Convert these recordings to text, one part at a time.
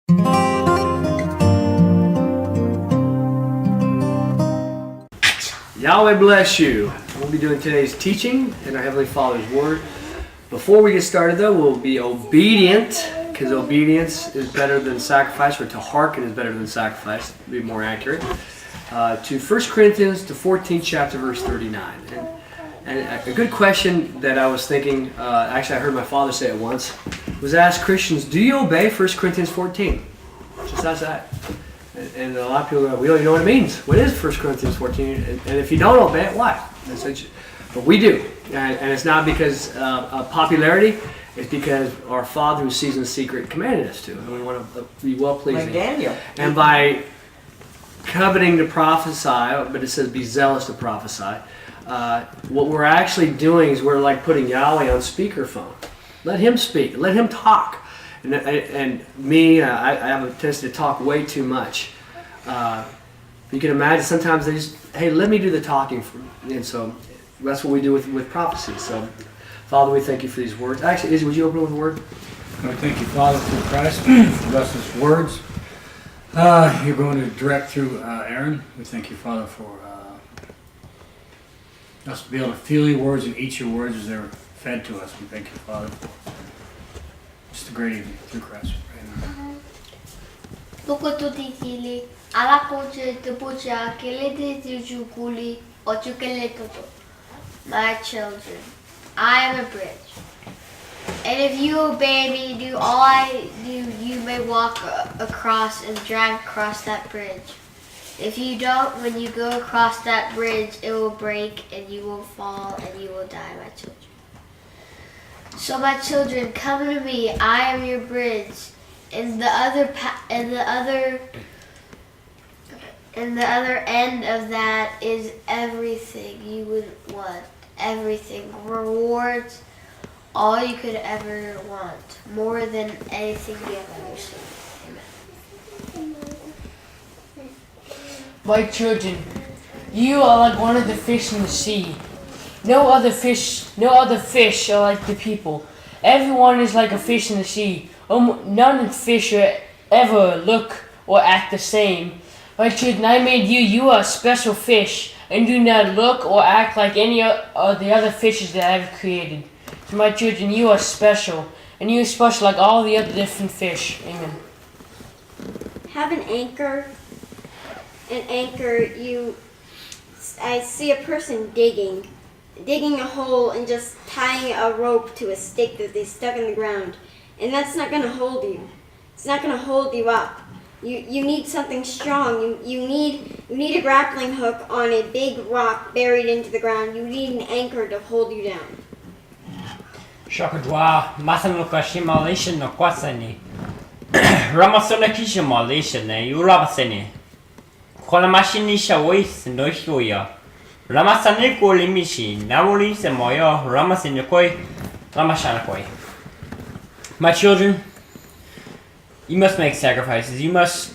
Yahweh bless you. We'll be doing today's teaching in our Heavenly Father's Word. Before we get started though, we'll be obedient, because obedience is better than sacrifice, or to hearken is better than sacrifice, to be more accurate, to 1 Corinthians, the 14th chapter, verse 39. And a good question that I was thinking, actually I heard my father say it once, was ask Christians, do you obey 1 Corinthians 14? Just ask that. And a lot of people go, we don't even know what it means. What is 1 Corinthians 14? And if you don't obey it, why? But we do. And it's not because of popularity. It's because our Father who sees in secret commanded us to. And we want to be well-pleasing. Like Daniel. And by coveting to prophesy, but it says be zealous to prophesy, what we're actually doing is we're like putting Yahweh on speakerphone. Let Him speak. Let Him talk. And me, I have a tendency to talk way too much. You can imagine sometimes they just, hey, let me do the talking. And so that's what we do with prophecy. So, Father, we thank you for these words. Actually, Izzy, would you open with a word? I thank you, Father, through Christ, for blessing words. You're going to direct through Aaron. We thank you, Father, for us to be able to feel your words and eat your words as they're fed to us. We thank you, Father, for just a great evening through Christ. Amen. My children, I am a bridge. And if you obey me, do all I do, you may walk across and drag across that bridge. If you don't, when you go across that bridge, it will break and you will fall and you will die, my children. So my children, come to me. I am your bridge. And the other end of that is everything you would want. Everything. Rewards. All you could ever want. More than anything you have ever seen. Amen. My children, you are like one of the fish in the sea. No other fish are like the people. Everyone is like a fish in the sea. None of the fish ever look or act the same. My children, I made you. You are a special fish, and do not look or act like any of the other fishes that I have created. So my children, you are special, and you are special like all the other different fish. Amen. Have an anchor. I see a person digging a hole and just tying a rope to a stick that they stuck in the ground. And that's not going to hold you. It's not going to hold you up. You need something strong. You need a grappling hook on a big rock buried into the ground. You need an anchor to hold you down. Shakadwa masanuka shimalisha no kwasani. Ramasona kishimalation ne urabasene. Kolamashini shawis no shoya. Ramasani kolimishi nawuli semoyo ramasinokoi ramashanakoi. My children, you must make sacrifices. You must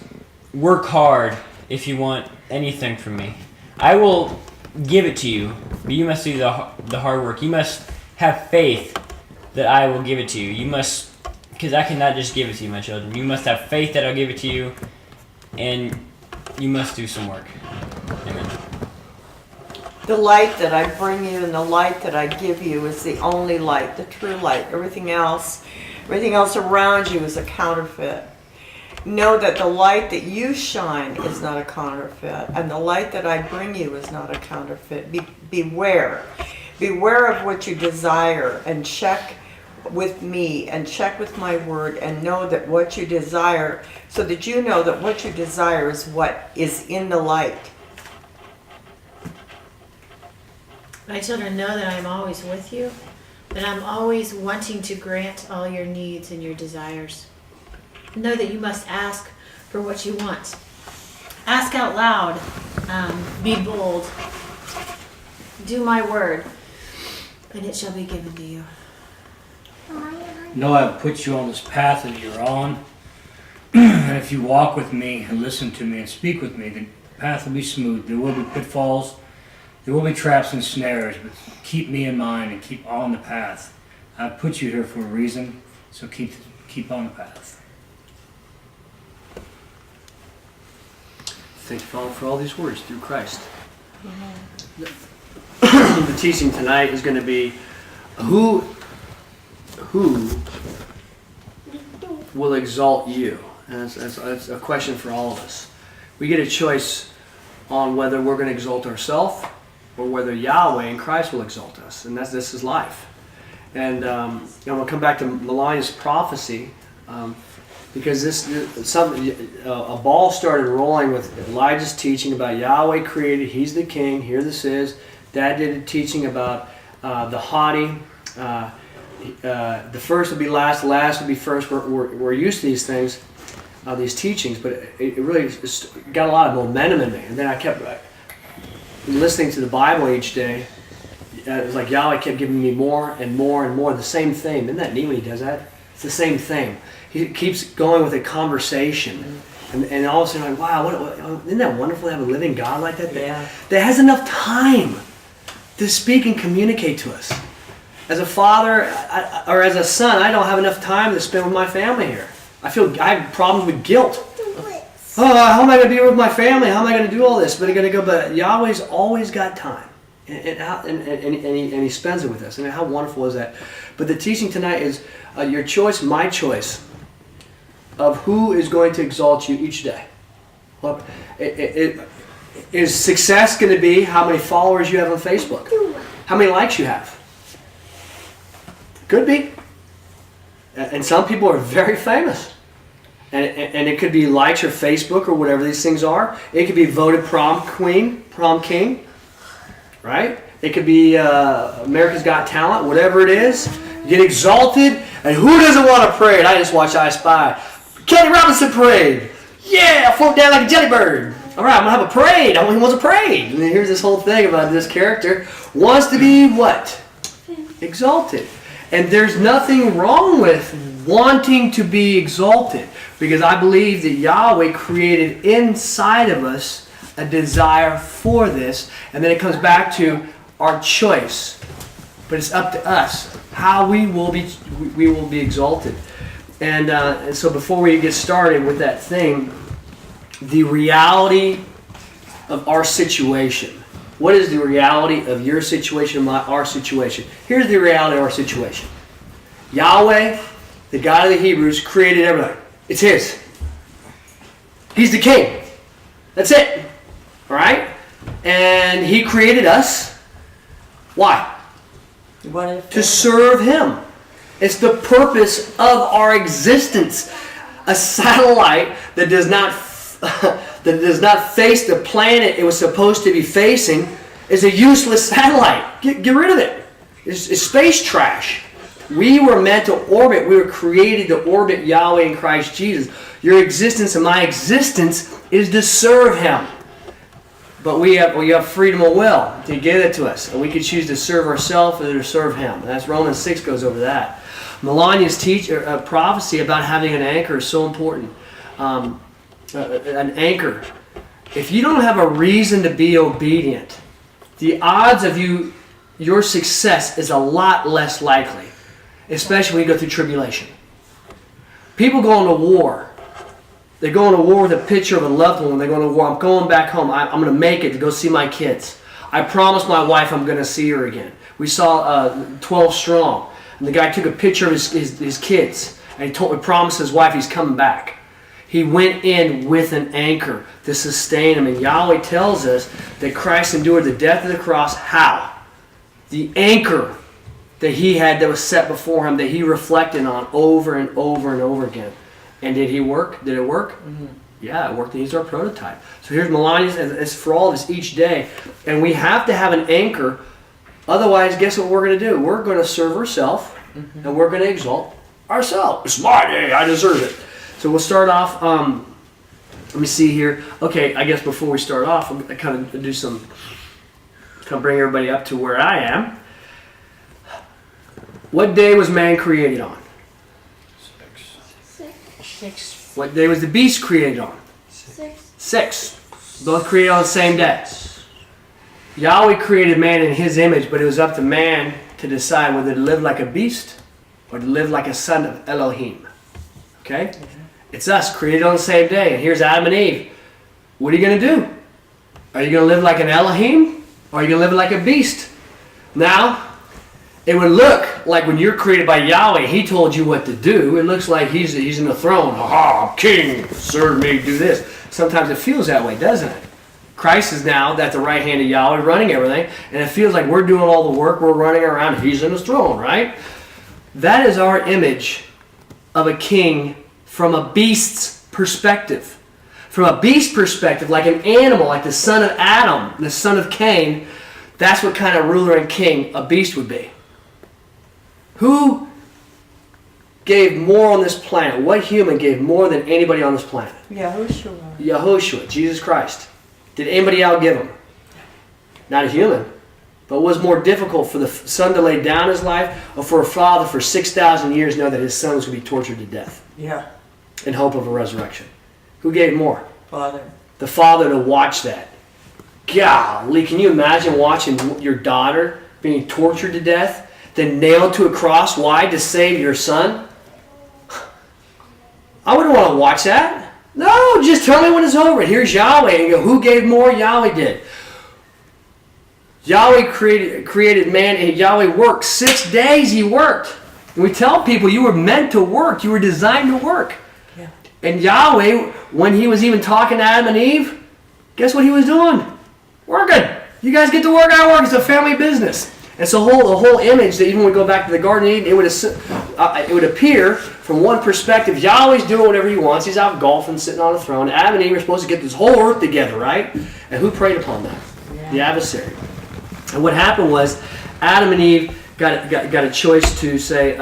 work hard if you want anything from me. I will give it to you, but you must do the hard work. You must have faith that I will give it to you. You must, because I cannot just give it to you, my children. You must have faith that I'll give it to you, and you must do some work. Amen. The light that I bring you and the light that I give you is the only light, the true light. Everything else around you is a counterfeit. Know that the light that you shine is not a counterfeit, and the light that I bring you is not a counterfeit. Beware. Beware of what you desire, and check with me and check with my word, and know that what you desire, so that you know that what you desire is what is in the light. My children, know that I am always with you, that I'm always wanting to grant all your needs and your desires. Know that you must ask for what you want. Ask out loud. Be bold. Do my word, and it shall be given to you. Know I've put you on this path that you're on. And if you walk with me and listen to me and speak with me, the path will be smooth. There will be pitfalls. There will be traps and snares, but keep me in mind and keep on the path. I've put you here for a reason, so keep on the path. Thank you, Father, for all these words through Christ. The teaching tonight is going to be who will exalt you? And that's a question for all of us. We get a choice on whether we're going to exalt ourselves or whether Yahweh and Christ will exalt us. And this is life. And I'm going to come back to Melania's prophecy because a ball started rolling with Elijah's teaching about Yahweh created, he's the king, here this is. Dad did a teaching about the haughty. The first will be last, the last will be first. We're used to these things, these teachings, but it really got a lot of momentum in me. And then I kept listening to the Bible each day. It was like Yahweh kept giving me more and more and more the same thing. Isn't that neat when he does that? It's the same thing. He keeps going with a conversation. And all of a sudden, like, wow, isn't that wonderful to have a living God like that? Yeah. That has enough time to speak and communicate to us. As a father or as a son, I don't have enough time to spend with my family here. I have problems with guilt. Oh, how am I going to be with my family? How am I going to do all this? But Yahweh's always got time. And he spends it with us. And how wonderful is that? But the teaching tonight is your choice, my choice, of who is going to exalt you each day. Well, is success going to be how many followers you have on Facebook? How many likes you have? Could be. And some people are very famous. And it could be likes or Facebook or whatever these things are. It could be voted prom queen, prom king. Right? It could be America's Got Talent, whatever it is. You get exalted, and who doesn't want to parade? I just watched I Spy. Kelly Robinson parade. Yeah, float down like a jelly bird. All right, I'm going to have a parade. I want a parade. And then here's this whole thing about this character. Wants to be what? Exalted. And there's nothing wrong with wanting to be exalted. Because I believe that Yahweh created inside of us a desire for this. And then it comes back to our choice. But it's up to us how we will be exalted. And so before we get started with that thing, the reality of our situation. What is the reality of your situation, our situation? Here's the reality of our situation. Yahweh, the God of the Hebrews, created everything. It's His. He's the King. That's it. All right? And He created us. Why? To serve Him. It's the purpose of our existence. A satellite that does not face the planet it was supposed to be facing is a useless satellite. Get rid of it. It's space trash. We were meant to orbit. We were created to orbit Yahweh in Christ Jesus. Your existence and my existence is to serve Him. But we have freedom of will to give it to us. And we can choose to serve ourselves or to serve Him. And that's Romans 6 goes over that. Melania's prophecy about having an anchor is so important. An anchor. If you don't have a reason to be obedient, the odds of your success is a lot less likely. Especially when you go through tribulation. People go into war. They go into war with a picture of a loved one. When they go into war, I'm going back home. I'm going to make it to go see my kids. I promised my wife I'm going to see her again. We saw 12 Strong. And the guy took a picture of his kids. And he promised his wife he's coming back. He went in with an anchor to sustain him. And Yahweh tells us that Christ endured the death of the cross. How? The anchor that He had that was set before Him, that He reflected on over and over and over again. And did He work? Did it work? Mm-hmm. Yeah, it worked. He's our prototype. So here's Melania's, and it's for all of us each day. And we have to have an anchor. Otherwise, guess what we're going to do? We're going to serve ourselves, and we're going to exalt ourselves. It's my day. I deserve it. So we'll start off. Let me see here. Okay, I guess before we start off, I'm going to kind of bring everybody up to where I am. What day was man created on? 6. What day was the beast created on? 6. Both created on the same day. Yahweh created man in His image, but it was up to man to decide whether to live like a beast or to live like a son of Elohim. Okay? It's us created on the same day. And here's Adam and Eve. What are you going to do? Are you going to live like an Elohim? Or are you going to live like a beast? Now, it would look like when you're created by Yahweh, He told you what to do. It looks like He's in the throne. Ha, I'm king. Serve me, do this. Sometimes it feels that way, doesn't it? Christ is now at the right hand of Yahweh running everything, and it feels like we're doing all the work, we're running around, He's in His throne, right? That is our image of a king from a beast's perspective. From a beast perspective, like an animal, like the son of Adam, the son of Cain, that's what kind of ruler and king a beast would be. Who gave more on this planet? What human gave more than anybody on this planet? Yahushua, Jesus Christ. Did anybody outgive Him? Not a human. But what was more difficult for the son to lay down his life, or for a father for 6,000 years know that his son was going to be tortured to death? Yeah. In hope of a resurrection. Who gave more? Father. The father to watch that. Golly, can you imagine watching your daughter being tortured to death, then nailed to a cross? Why? To save your son? I wouldn't want to watch that. No, just tell me when it's over. Here's Yahweh. And you go, who gave more? Yahweh did. Yahweh created man, and Yahweh worked. 6 days He worked. And we tell people you were meant to work. You were designed to work. Yeah. And Yahweh, when He was even talking to Adam and Eve, guess what He was doing? Working. You guys get to work, I work. It's a family business. And so the whole image that even when we go back to the Garden of Eden, it would appear from one perspective, Yahweh's doing whatever He wants. He's out golfing, sitting on a throne. Adam and Eve are supposed to get this whole earth together, right? And who preyed upon that? Yeah. The adversary. And what happened was Adam and Eve got a choice to say,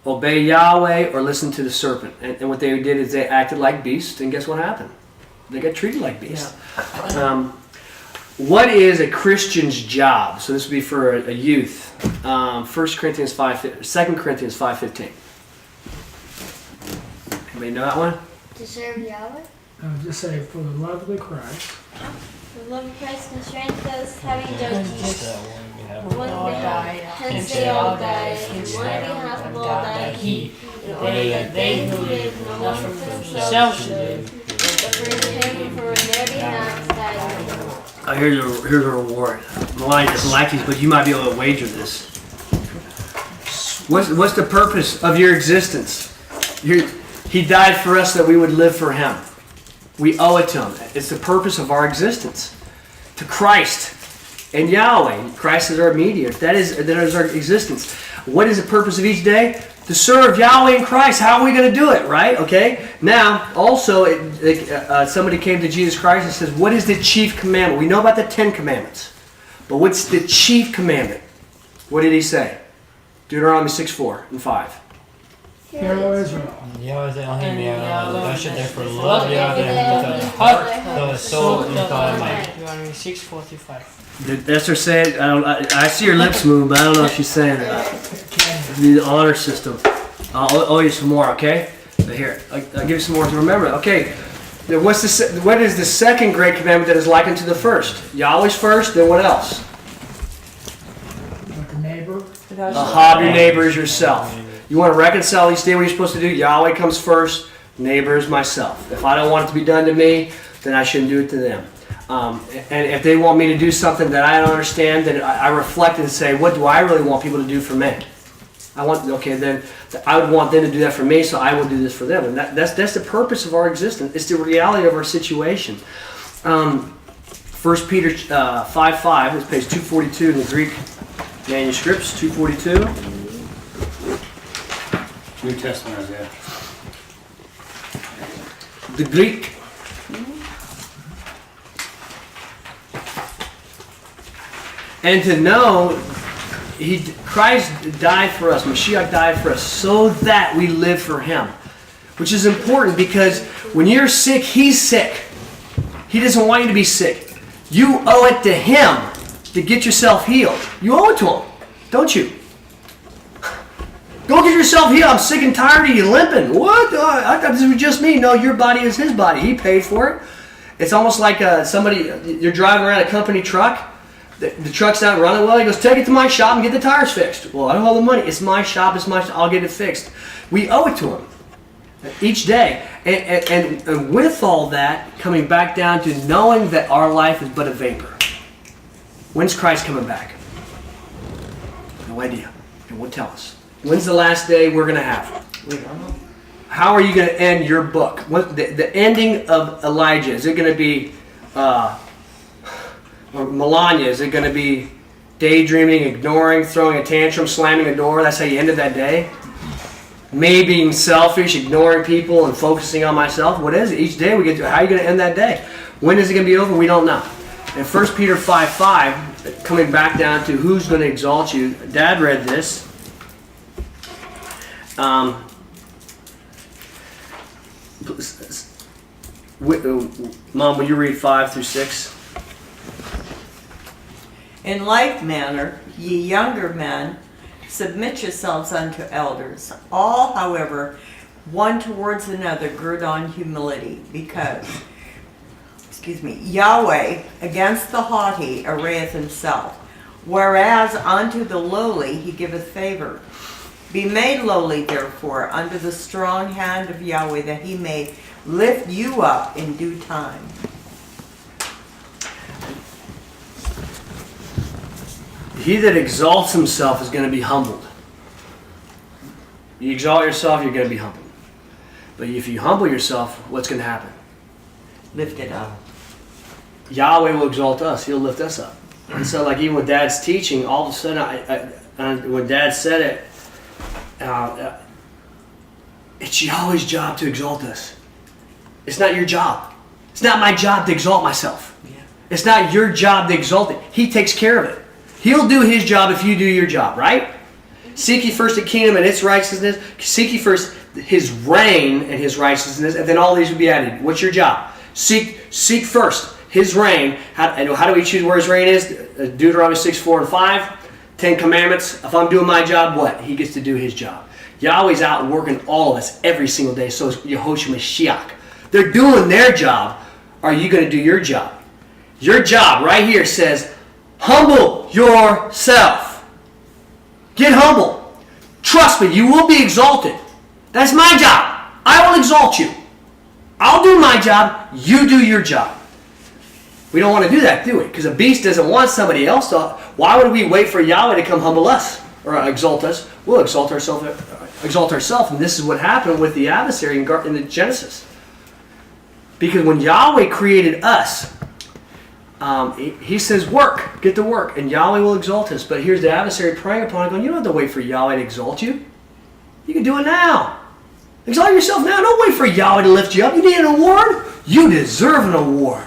obey Yahweh or listen to the serpent. And what they did is they acted like beasts, and guess what happened? They got treated like beasts. Yeah. What is a Christian's job? So this would be for a youth. 2 Corinthians 5:15. Anybody know that one? To serve Yahweh? I would just say, for the love of the Christ. The love of Christ constrains us, having judged one died, hence they all died, and one behalf of all died he, in order that they who live no longer for themselves should live, but for Him who in their behalf died. Here's a reward. Melania doesn't like these, but you might be able to wager this. What's the purpose of your existence? He died for us that we would live for Him. We owe it to Him. It's the purpose of our existence. To Christ and Yahweh. Christ is our mediator. That is our existence. What is the purpose of each day? To serve Yahweh and Christ. How are we going to do it, right? Okay. Now, also, somebody came to Jesus Christ and says, what is the chief commandment? We know about the 10 commandments. But what's the chief commandment? What did He say? Deuteronomy 6:4 and 5. Hear, O Israel. Yahweh Elohim Yahweh, thou shalt therefore love Yahweh with all thy heart, thy soul, and with all thy might. Deuteronomy 6:45. Did Esther say it? I see her lips move, but I don't know if she's saying it. The honor system. I'll owe you some more, okay? But here, I'll give you some more to remember. Okay, what is the second great commandment that is likened to the first? Yahweh's first, then what else? Like a neighbor. Ahab your neighbor as yourself. You want to reconcile these things, what you're supposed to do? Yahweh comes first, neighbor is myself. If I don't want it to be done to me, then I shouldn't do it to them. And if they want me to do something that I don't understand, then I reflect and say, what do I really want people to do for me? Then I would want them to do that for me, so I will do this for them. And that's the purpose of our existence. It's the reality of our situation. 1 Peter 5:5, it's page 242 in the Greek manuscripts, 242. New Testament, Isaiah. The Greek. And to know Christ died for us, Mashiach died for us, so that we live for Him. Which is important because when you're sick, He's sick. He doesn't want you to be sick. You owe it to Him to get yourself healed. You owe it to Him, don't you? Go get yourself healed. I'm sick and tired of you limping. What? I thought this was just me. No, your body is His body. He paid for it. It's almost like you're driving around a company truck. The truck's not running well. He goes, take it to my shop and get the tires fixed. Well, I don't have the money. It's my shop. I'll get it fixed. We owe it to Him. Each day. And with all that, coming back down to knowing that our life is but a vapor. When's Christ coming back? No idea. It won't tell us. When's the last day we're going to have? We don't know. How are you going to end your book? What the ending of Elijah? Is it going to be or Melania? Is it going to be daydreaming, ignoring, throwing a tantrum, slamming a door? That's how you ended that day? Me being selfish, ignoring people, and focusing on myself? What is it? Each day we get to, how are you going to end that day? When is it going to be over? We don't know. And 1 Peter 5:5, coming back down to who's going to exalt you. Dad read this. Mom, will you read 5 through 6? In like manner, ye younger men, submit yourselves unto elders. All, however, one towards another gird on humility, because, Yahweh against the haughty arrayeth himself, whereas unto the lowly he giveth favor. Be made lowly, therefore, under the strong hand of Yahweh, that he may lift you up in due time. He that exalts himself is going to be humbled. You exalt yourself, you're going to be humbled. But if you humble yourself, what's going to happen? Lift it up. Yahweh will exalt us. He'll lift us up. And so, like even with Dad's teaching, all of a sudden, when Dad said it, it's Yahweh's job to exalt us. It's not your job. It's not my job to exalt myself. Yeah. It's not your job to exalt it. He takes care of it. He'll do his job if you do your job, right? Seek ye first the kingdom and its righteousness. Seek ye first his reign and his righteousness, and then all these will be added. What's your job? Seek first his reign. How do we choose where his reign is? Deuteronomy 6:4-5. 10 Commandments. If I'm doing my job, what? He gets to do his job. Yahweh's out working all of us every single day. So is Yehoshua Mashiach. They're doing their job. Are you going to do your job? Your job right here says, humble yourself. Get humble. Trust me, you will be exalted. That's my job. I will exalt you. I'll do my job. You do your job. We don't want to do that, do we? Because a beast doesn't want somebody else to. Why would we wait for Yahweh to come humble us or exalt us? We'll exalt ourselves, and this is what happened with the adversary in the Genesis. Because when Yahweh created us, he says, work, get to work, and Yahweh will exalt us. But here's the adversary preying upon it, going, you don't have to wait for Yahweh to exalt you. You can do it now. Exalt yourself now. Don't wait for Yahweh to lift you up. You need an award? You deserve an award.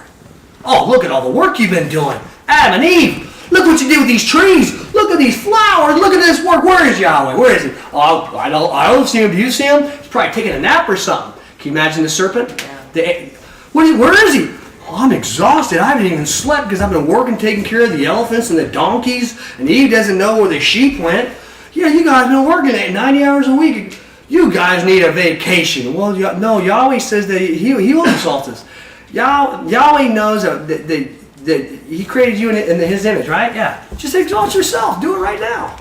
Oh, look at all the work you've been doing. Adam and Eve, look what you did with these trees. Look at these flowers. Look at this work. Where is Yahweh? Where is he? Oh, I don't see him. Do you see him? He's probably taking a nap or something. Can you imagine the serpent? Yeah. Where is he? Oh, I'm exhausted. I haven't even slept because I've been working, taking care of the elephants and the donkeys, and Eve doesn't know where the sheep went. Yeah, you guys been working 90 hours a week. You guys need a vacation. Well, no, Yahweh says that he will exalt us. Yahweh knows that he created you in his image, right? Yeah. Just exalt yourself. Do it right now.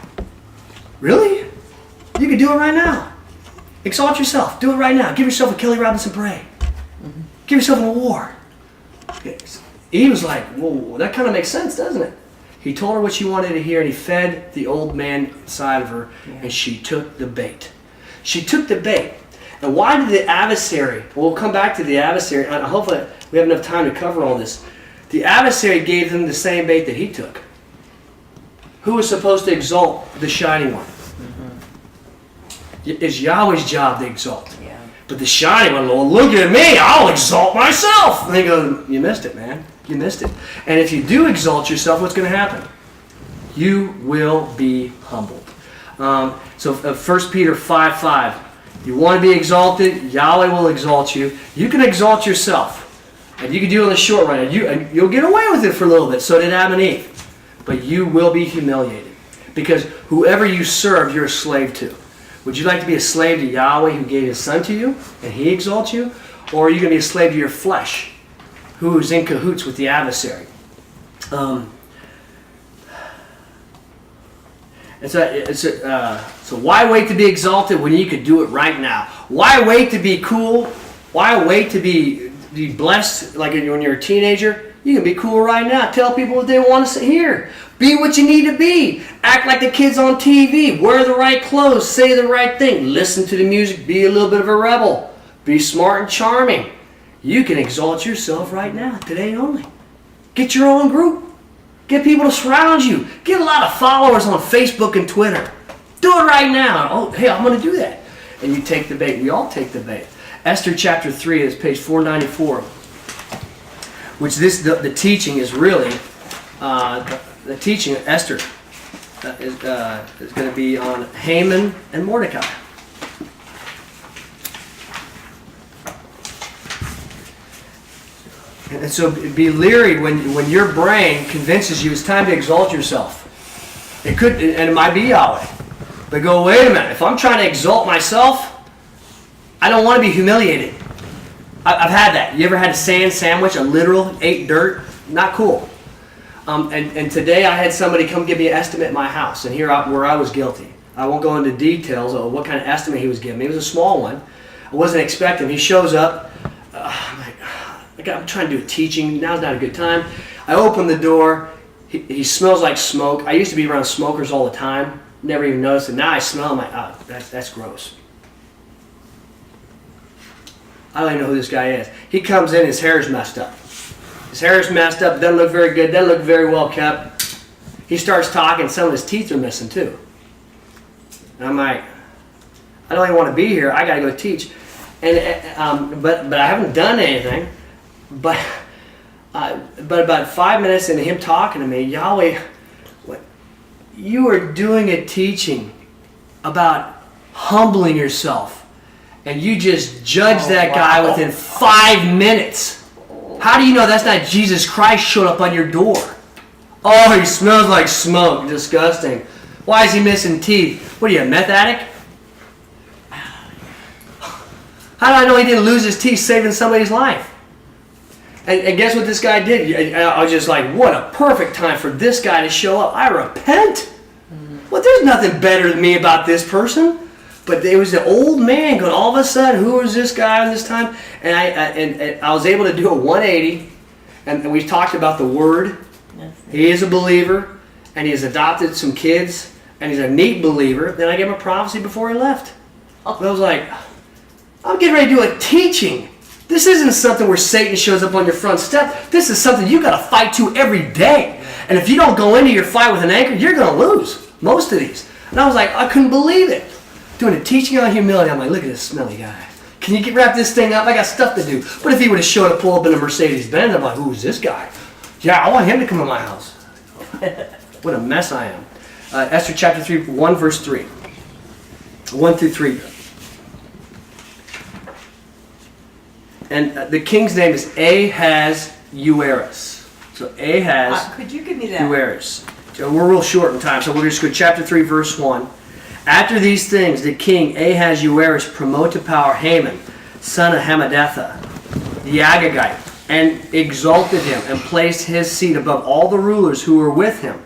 Really? You can do it right now. Exalt yourself. Do it right now. Give yourself a Kelly Robinson parade. Mm-hmm. Give yourself an award. Eve was like, whoa, that kind of makes sense, doesn't it? He told her what she wanted to hear, and he fed the old man inside of her, and she took the bait. She took the bait. And why did the adversary, we'll come back to the adversary, and hopefully we have enough time to cover all this. The adversary gave them the same bait that he took. Who was supposed to exalt the shining one? Mm-hmm. It's Yahweh's job to exalt. Yeah. But the shining one, well, look at me, I'll exalt myself. And they go, you missed it, man. You missed it. And if you do exalt yourself, what's going to happen? You will be humbled. So 1 Peter 5:5. You want to be exalted, Yahweh will exalt you. You can exalt yourself. And you can do it in the short run. And you'll get away with it for a little bit. So did Adam and Eve. But you will be humiliated. Because whoever you serve, you're a slave to. Would you like to be a slave to Yahweh who gave his son to you and he exalts you? Or are you going to be a slave to your flesh who is in cahoots with the adversary? And So why wait to be exalted when you could do it right now? Why wait to be cool? Why wait to be blessed like when you're a teenager? You can be cool right now. Tell people what they want to hear. Be what you need to be. Act like the kids on TV. Wear the right clothes. Say the right thing. Listen to the music. Be a little bit of a rebel. Be smart and charming. You can exalt yourself right now, today only. Get your own group. Get people to surround you. Get a lot of followers on Facebook and Twitter. Do it right now. Oh, hey, I'm going to do that. And you take the bait. We all take the bait. Esther chapter 3 is page 494. Which the teaching is really, the teaching of Esther is going to be on Haman and Mordecai. And so be leery when your brain convinces you it's time to exalt yourself. It could, and it might be Yahweh. But go, wait a minute. If I'm trying to exalt myself, I don't want to be humiliated. I've had that. You ever had a sand sandwich, a literal, ate dirt? Not cool. And today I had somebody come give me an estimate at my house, and here where I was guilty. I won't go into details of what kind of estimate he was giving me. It was a small one. I wasn't expecting. He shows up. I'm like, I'm trying to do a teaching. Now's not a good time. I open the door. He smells like smoke. I used to be around smokers all the time. Never even noticed it. Now I smell him. I'm like, oh, that's gross. I don't even know who this guy is. He comes in, his hair is messed up. His hair is messed up, doesn't look very good, doesn't look very well kept. He starts talking, some of his teeth are missing too. And I'm like, I don't even want to be here, I gotta go teach. And but I haven't done anything. But about 5 minutes into him talking to me, Yahweh, you are doing a teaching about humbling yourself. And you just judge that guy within 5 minutes. How do you know that's not Jesus Christ showed up on your door? Oh, he smells like smoke. Disgusting. Why is he missing teeth? What are you, a meth addict? How do I know he didn't lose his teeth saving somebody's life? And guess what this guy did? I was just like, what a perfect time for this guy to show up. I repent. Well, there's nothing better than me about this person. But there was an old man going, all of a sudden, who was this guy in this time? And I was able to do a 180. And we talked about the Word. He is a believer. And he has adopted some kids. And he's a neat believer. Then I gave him a prophecy before he left. But I was like, I'm getting ready to do a teaching. This isn't something where Satan shows up on your front step. This is something you got to fight to every day. And if you don't go into your fight with an anchor, you're going to lose most of these. And I was like, I couldn't believe it. Doing a teaching on humility, I'm like, look at this smelly guy. Can you wrap this thing up? I got stuff to do. But if he would have showed up, pull up in a Mercedes-Benz, I'm like, who's this guy? Yeah, I want him to come to my house. What a mess I am. Esther chapter 3, 1 verse 3. 1 through 3. And the king's name is Ahasuerus. So Ahasuerus. Could you give me that? So we're real short in time, so we'll just go chapter 3, verse 1. After these things, the king Ahasuerus promoted to power Haman, son of Hammedatha, the Agagite, and exalted him, and placed his seat above all the rulers who were with him.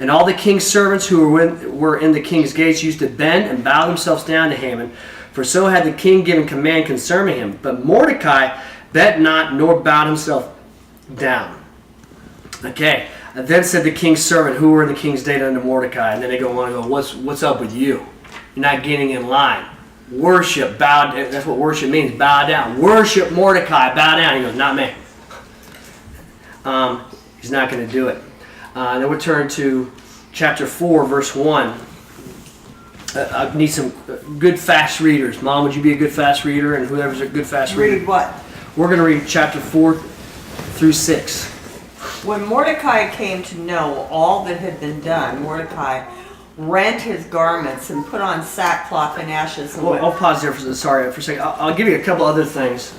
And all the king's servants who were in the king's gates used to bend and bow themselves down to Haman, for so had the king given command concerning him. But Mordecai bent not, nor bowed himself down. Okay. Then said the king's servant, who were in the king's gate unto Mordecai. And then they go on and go, what's up with you? You're not getting in line. Worship, bow down. That's what worship means, bow down. Worship Mordecai, bow down. He goes, not me. He's not going to do it. Then we'll turn to chapter 4, verse 1. I need some good fast readers. Mom, would you be a good fast reader? And whoever's a good fast reader. Read what? We're going to read chapter 4 through 6. When Mordecai came to know all that had been done, Mordecai rent his garments and put on sackcloth and ashes. And I'll pause there for a second. I'll give you a couple other things.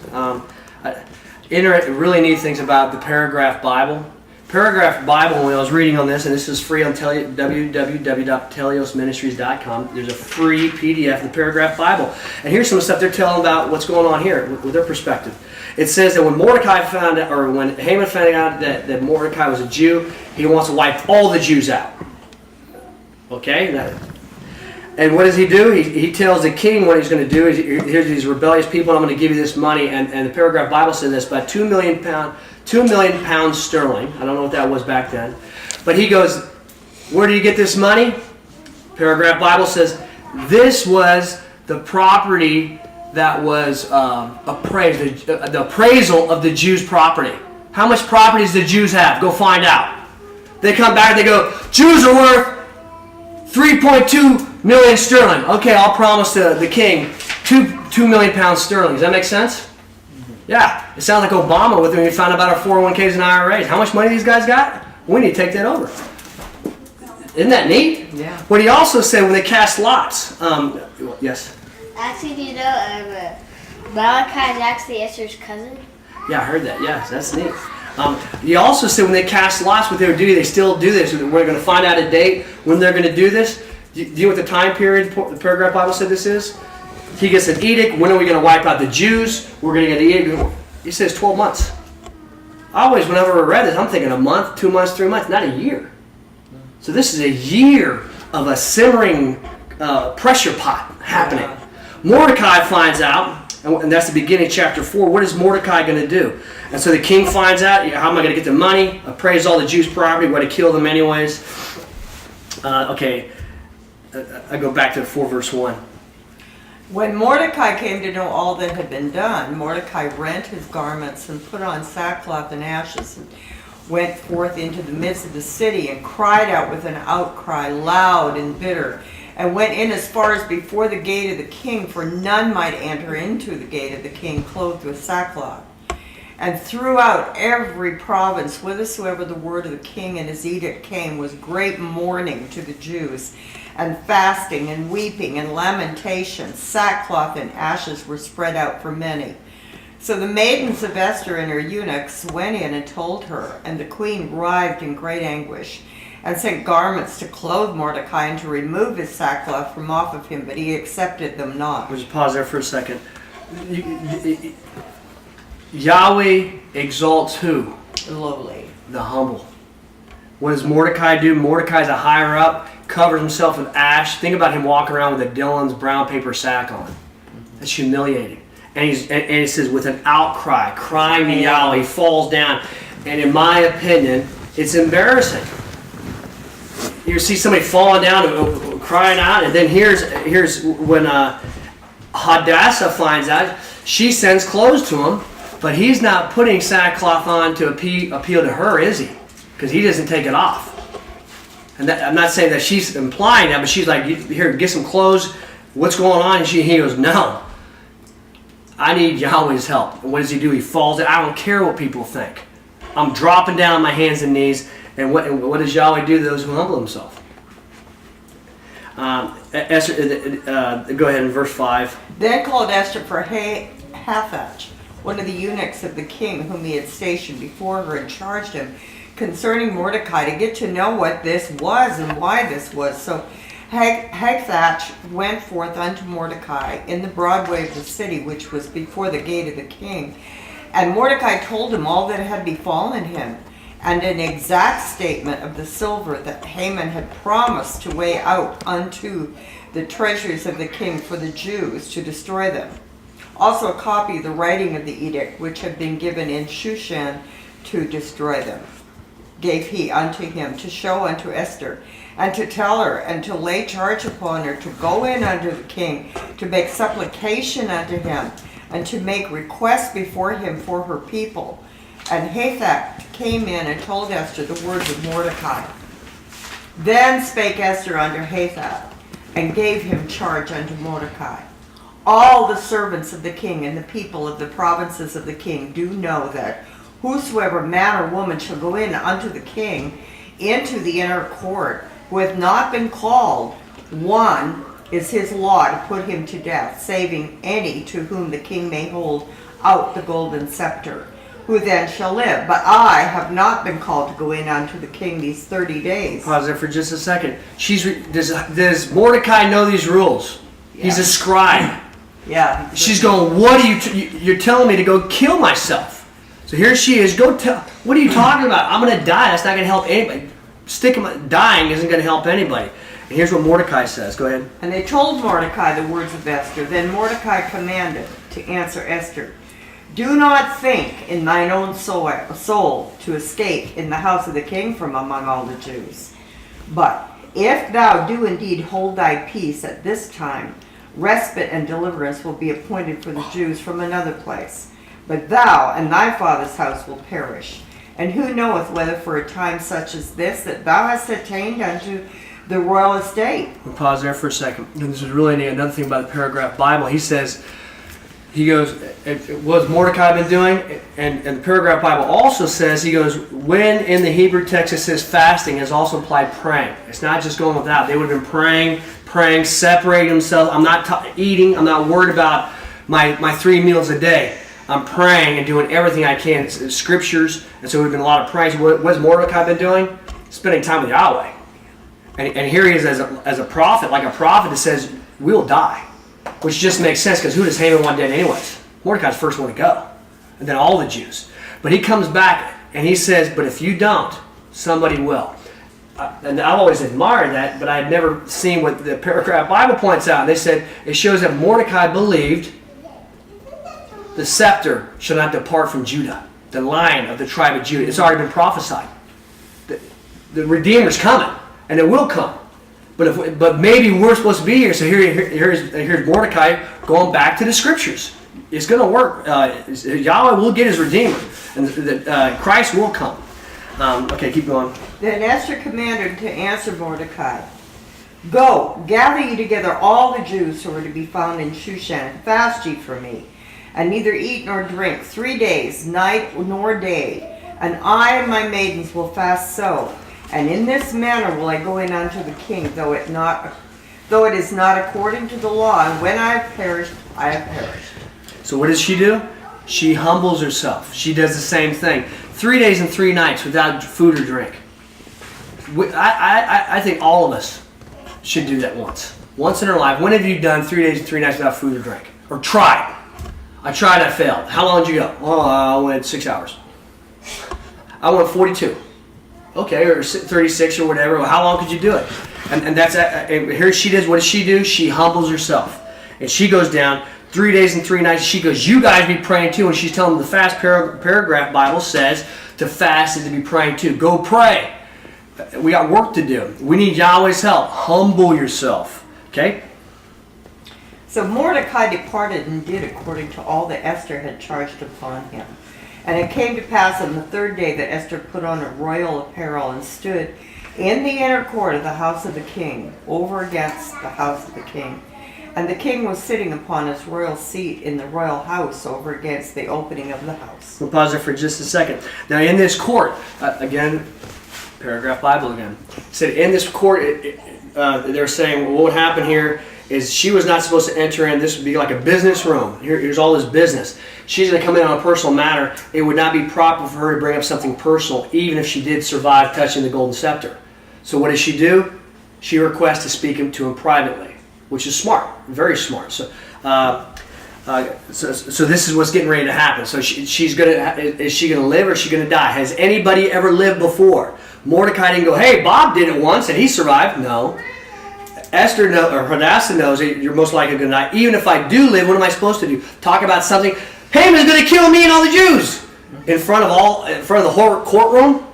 Really neat things about the Paragraph Bible. Paragraph Bible, when I was reading on this, and this is free on www.teliosministries.com, there's a free PDF of the Paragraph Bible. And here's some of the stuff they're telling about what's going on here with their perspective. It says that when Mordecai found out, or when Haman found out that Mordecai was a Jew, he wants to wipe all the Jews out. Okay? And what does he do? He tells the king what he's going to do. Here's these rebellious people, and I'm going to give you this money. And the paragraph Bible says this, about 2 million pounds sterling. I don't know what that was back then. But he goes, where do you get this money? Paragraph Bible says, this was the property that was appraised, the appraisal of the Jews' property. How much property does the Jews have? Go find out. They come back, they go, Jews are worth 3.2 million sterling. Okay, I'll promise to the king 2 million pounds sterling. Does that make sense? Yeah. It sounds like Obama when we found out about our 401ks and IRAs. How much money these guys got? We need to take that over. Isn't that neat? Yeah. What he also said when they cast lots. Yes? Actually, do you know Malachi is actually Esther's cousin? Yeah, I heard that. Yes, that's neat. He also said when they cast lots, what they would do, they still do this. We're going to find out a date when they're going to do this. Do you know what the time period the paragraph Bible said this is? He gets an edict. When are we going to wipe out the Jews? We're going to get an edict. He says 12 months. Always, whenever I read this, I'm thinking a month, 2 months, 3 months, not a year. So this is a year of a simmering pressure pot happening. Yeah. Mordecai finds out, and that's the beginning of chapter 4. What is Mordecai going to do? And so the king finds out, how am I going to get the money? Appraise all the Jews' property. We're going to kill them anyways. Okay, I go back to 4 verse 1. When Mordecai came to know all that had been done, Mordecai rent his garments and put on sackcloth and ashes and went forth into the midst of the city and cried out with an outcry loud and bitter, and went in as far as before the gate of the king, for none might enter into the gate of the king clothed with sackcloth. And throughout every province, whithersoever the word of the king and his edict came, was great mourning to the Jews, and fasting and weeping and lamentation. Sackcloth and ashes were spread out for many. So the maidens of Esther and her eunuchs went in and told her, and the queen writhed in great anguish, and sent garments to clothe Mordecai and to remove his sackcloth from off of him, but he accepted them not. We'll just pause there for a second. Yahweh exalts who? The lowly. The humble. What does Mordecai do? Mordecai's a higher up, covers himself with ash. Think about him walking around with a Dillon's brown paper sack on. That's humiliating. And he says, with an outcry, crying to Yahweh, he falls down. And in my opinion, it's embarrassing. You see somebody falling down, crying out, and then here's when Hadassah finds out, she sends clothes to him, but he's not putting sackcloth on to appeal to her, is he? Because he doesn't take it off. And I'm not saying that she's implying that, but she's like, here, get some clothes. What's going on? And he goes, no. I need Yahweh's help. And what does he do? He falls down. I don't care what people think. I'm dropping down on my hands and knees. And what does Yahweh do to those who humble themselves? Esther, go ahead in verse 5. Then called Esther for Hathach, one of the eunuchs of the king, whom he had stationed before her, and charged him concerning Mordecai to get to know what this was and why this was. So Hathach went forth unto Mordecai in the broad way of the city, which was before the gate of the king. And Mordecai told him all that had befallen him, and an exact statement of the silver that Haman had promised to weigh out unto the treasuries of the king for the Jews to destroy them. Also a copy of the writing of the edict which had been given in Shushan to destroy them, gave he unto him to show unto Esther, and to tell her, and to lay charge upon her to go in unto the king, to make supplication unto him, and to make request before him for her people. And Hathach came in and told Esther the words of Mordecai. Then spake Esther unto Hathach, and gave him charge unto Mordecai. All the servants of the king and the people of the provinces of the king do know that whosoever man or woman shall go in unto the king into the inner court, who hath not been called, one is his law to put him to death, saving any to whom the king may hold out the golden scepter, who then shall live. But I have not been called to go in unto the king these 30 days. Pause there for just a second. Does Mordecai know these rules? Yeah. He's a scribe. Yeah. She's going, what are you're telling me to go kill myself. So here she is, go tell, what are you talking about? I'm going to die. That's not going to help anybody. Dying isn't going to help anybody. And here's what Mordecai says. Go ahead. And they told Mordecai the words of Esther. Then Mordecai commanded to answer Esther, do not think in thine own soul to escape in the house of the king from among all the Jews. But if thou do indeed hold thy peace at this time, respite and deliverance will be appointed for the Jews from another place. But thou and thy father's house will perish. And who knoweth whether for a time such as this that thou hast attained unto the royal estate? We'll pause there for a second. And this is really neat. Another thing about the paragraph Bible. He goes, what's Mordecai been doing? And the paragraph Bible also says, he goes, when in the Hebrew text it says fasting, is also implied praying. It's not just going without. They would have been praying, separating themselves. I'm not eating. I'm not worried about my 3 meals a day. I'm praying and doing everything I can. It's scriptures. And so we've been a lot of praying. So what has Mordecai been doing? Spending time with Yahweh. And here he is as a prophet, like a prophet that says, we'll die. Which just makes sense, because who does Haman want dead anyways? Mordecai's the first one to go. And then all the Jews. But he comes back and he says, but if you don't, somebody will. And I've always admired that, but I'd never seen what the paragraph Bible points out. They said it shows that Mordecai believed the scepter shall not depart from Judah, the lion of the tribe of Judah. It's already been prophesied. The Redeemer's coming, and it will come. But maybe we're supposed to be here. So here's Mordecai going back to the scriptures. It's going to work. Yahweh will get his Redeemer, and Christ will come. Okay, keep going. Then Esther commanded to answer Mordecai, go, gather ye together all the Jews who are to be found in Shushan, and fast ye for me, and neither eat nor drink 3 days, night nor day. And I and my maidens will fast so. And in this manner will I go in unto the king, though it is not according to the law. And when I have perished, I have perished. So what does she do? She humbles herself. She does the same thing. 3 days and 3 nights without food or drink. I think all of us should do that once. Once in our life. When have you done 3 days and 3 nights without food or drink? Or tried? I tried, I failed. How long did you go? Oh, I went 6 hours. I went 42. Okay, or 36 or whatever. Well, how long could you do it? And that's here she does. What does she do? She humbles herself. And she goes down 3 days and 3 nights. She goes, you guys be praying too. And she's telling them the fast paragraph Bible says to fast and to be praying too. Go pray. We got work to do. We need Yahweh's help. Humble yourself. Okay? So Mordecai departed and did according to all that Esther had charged upon him. And it came to pass on the 3rd day that Esther put on her royal apparel and stood in the inner court of the house of the king, over against the house of the king. And the king was sitting upon his royal seat in the royal house over against the opening of the house. We'll pause there for just a second. Now in this court, again, paragraph Bible again, it said in this court, they're saying, well, what would happen here is she was not supposed to enter in. This would be like a business room. Here's all this business. She's going to come in on a personal matter. It would not be proper for her to bring up something personal, even if she did survive touching the golden scepter. So what does she do? She requests to speak to him privately, which is smart, very smart. So this is what's getting ready to happen. So is she going to live or is she going to die? Has anybody ever lived before? Mordecai didn't go, hey, Bob did it once and he survived. No. Esther or Hadassah knows that you're most likely going to die. Even if I do live, what am I supposed to do? Talk about something. Haman's going to kill me and all the Jews in front of the whole courtroom.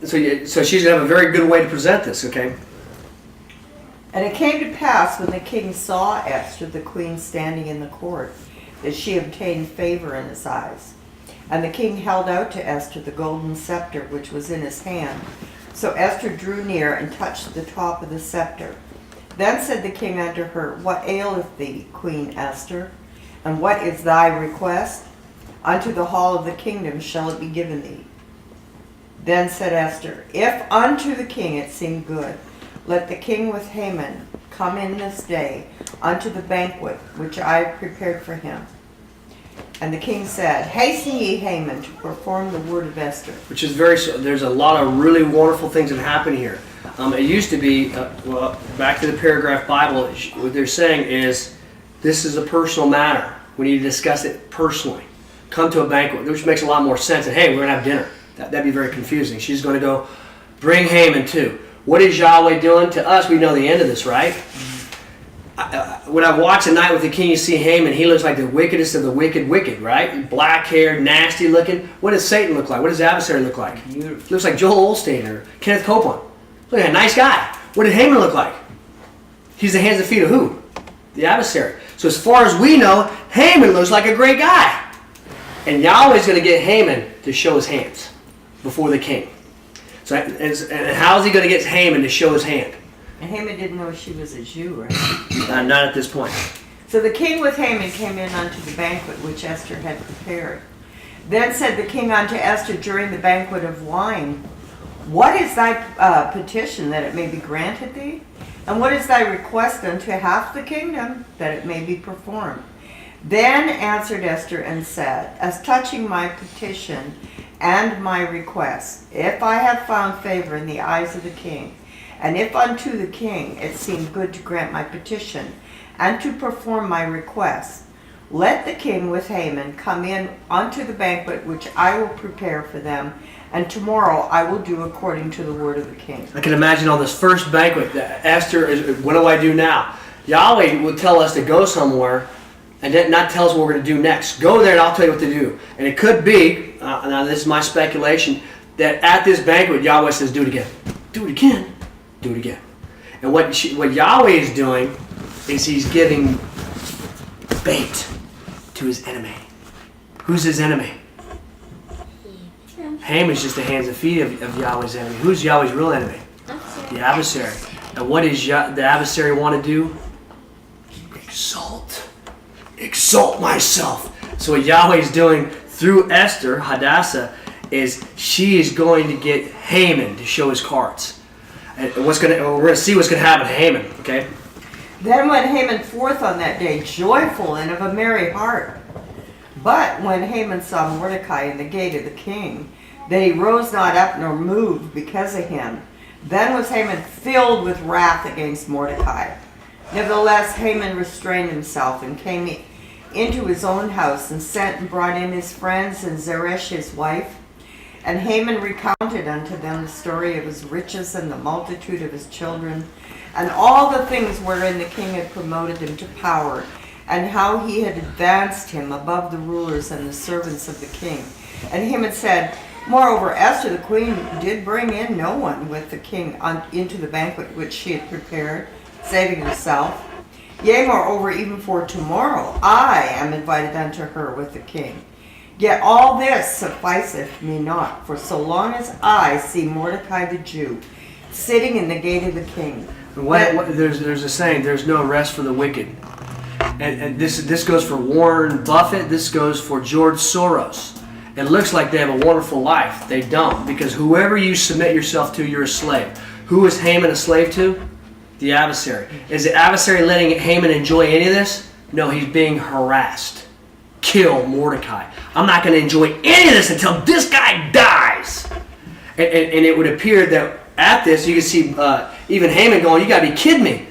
So she's going to have a very good way to present this. Okay. And it came to pass when the king saw Esther, the queen, standing in the court, that she obtained favor in his eyes. And the king held out to Esther the golden scepter which was in his hand. So Esther drew near and touched the top of the scepter. Then said the king unto her, what aileth thee, Queen Esther? And what is thy request? Unto the hall of the kingdom shall it be given thee. Then said Esther, if unto the king it seem good, let the king with Haman come in this day unto the banquet which I have prepared for him. And the king said, hasten ye, Haman, to perform the word of Esther. Which is there's a lot of really wonderful things that happen here. It used to be, back to the paragraph Bible, what they're saying is, this is a personal matter. We need to discuss it personally. Come to a banquet, which makes a lot more sense than, hey, we're going to have dinner. That'd be very confusing. She's going to go bring Haman too. What is Yahweh doing to us? We know the end of this, right? When I watch A Night with the King, you see Haman. He looks like the wickedest of the wicked, right? Black hair, nasty looking. What does Satan look like? What does the adversary look like? He looks like Joel Osteen or Kenneth Copeland. Look at a nice guy. What did Haman look like? He's the hands and feet of who? The adversary. So as far as we know, Haman looks like a great guy. And Yahweh's going to get Haman to show his hands before the king. So, and how is he going to get Haman to show his hand? And Haman didn't know she was a Jew, right? Not at this point. So the king with Haman came in unto the banquet which Esther had prepared. Then said the king unto Esther during the banquet of wine, What is thy petition, that it may be granted thee? And what is thy request unto half the kingdom, that it may be performed? Then answered Esther and said, As touching my petition and my request, if I have found favor in the eyes of the king, and if unto the king it seem good to grant my petition, and to perform my request, let the king with Haman come in unto the banquet which I will prepare for them, and tomorrow I will do according to the word of the king. I can imagine on this first banquet that Esther is, what do I do now? Yahweh will tell us to go somewhere and then not tell us what we're going to do next. Go there and I'll tell you what to do. And it could be, now this is my speculation, that at this banquet Yahweh says, do it again. Do it again. Do it again. And what Yahweh is doing is he's giving bait to his enemy. Who's his enemy? Haman is just the hands and feet of Yahweh's enemy. Who's Yahweh's real enemy? The adversary. And what does the adversary want to do? Exalt. Exalt myself. So what Yahweh is doing through Esther, Hadassah, is she is going to get Haman to show his cards. And we're going to see what's going to happen to Haman. Okay. Then went Haman forth on that day, joyful and of a merry heart. But when Haman saw Mordecai in the gate of the king, that he rose not up nor moved because of him, then was Haman filled with wrath against Mordecai. Nevertheless, Haman restrained himself and came into his own house and sent and brought in his friends and Zeresh his wife. And Haman recounted unto them the story of his riches and the multitude of his children, and all the things wherein the king had promoted him to power, and how he had advanced him above the rulers and the servants of the king. And Haman said, Moreover, Esther the queen did bring in no one with the king into the banquet which she had prepared, saving herself. Yea, moreover, even for tomorrow I am invited unto her with the king. Yet all this sufficeth me not, for so long as I see Mordecai the Jew sitting in the gate of the king. There's a saying, there's no rest for the wicked. And this goes for Warren Buffett, this goes for George Soros. It looks like they have a wonderful life. They don't, because whoever you submit yourself to, you're a slave. Who is Haman a slave to? The adversary. Is the adversary letting Haman enjoy any of this? No, he's being harassed. Kill Mordecai. I'm not going to enjoy any of this until this guy dies. And it would appear that at this, you can see even Haman going, you got to be kidding me.